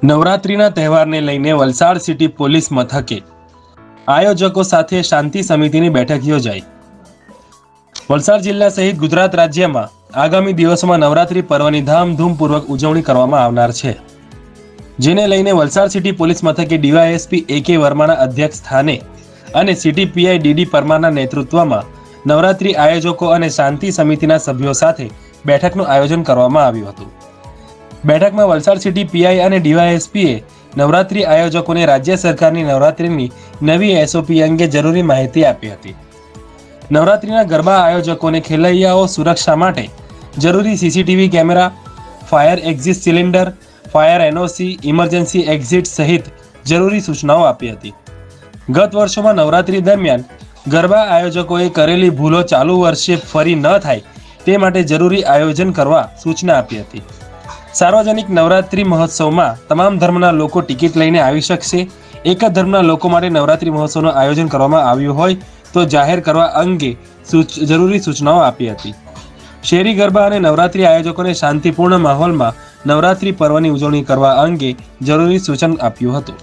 નવરાત્રિના તહેવારને લઈને વલસાડ સિટી પોલીસ મથકે આયોજકો સાથે શાંતિ સમિતિની બેઠક યોજાઈ। વલસાડ જિલ્લા સહિત ગુજરાત રાજ્યમાં આગામી દિવસોમાં નવરાત્રિ પર્વની ધામધૂમપૂર્વક ઉજવણી કરવામાં આવનાર છે, જેને લઈને વલસાડ સિટી પોલીસ મથકે ડીવાયએસપી AK વર્માના અધ્યક્ષ સ્થાને અને સિટી PI DD પરમારના નેતૃત્વમાં નવરાત્રિ આયોજકો અને શાંતિ સમિતિના સભ્યો સાથે બેઠકનું આયોજન કરવામાં આવ્યું હતું। બેઠકમાં વલસાડ સિટી PI અને ડીવાયએસપીએ નવરાત્રિ આયોજકોને રાજ્ય સરકારની નવરાત્રિની નવી SOP અંગે જરૂરી માહિતી આપી હતી। નવરાત્રિના ગરબા આયોજકોને ખેલૈયાઓ સુરક્ષા માટે જરૂરી CCTV camera, fire exit cylinder, fire NOC, emergency exit સહિત જરૂરી સૂચનાઓ આપી હતી। ગત વર્ષોમાં નવરાત્રિ દરમિયાન ગરબા આયોજકોએ કરેલી ભૂલો ચાલુ વર્ષે ફરી ન થાય તે માટે જરૂરી આયોજન કરવા સૂચના આપી હતી। સાર્વજનિક નવરાત્રિ મહોત્સવમાં તમામ ધર્મના લોકો ટિકિટ લઈને આવી શકશે। એક જ ધર્મના લોકો માટે નવરાત્રિ મહોત્સવનું આયોજન કરવામાં આવ્યું હોય તો જાહેર કરવા અંગે જરૂરી સૂચનાઓ આપી હતી। શહેરી ગરબા અને નવરાત્રિ આયોજકોને શાંતિપૂર્ણ માહોલમાં નવરાત્રિ પર્વની ઉજવણી કરવા અંગે જરૂરી સૂચન આપ્યું હતું।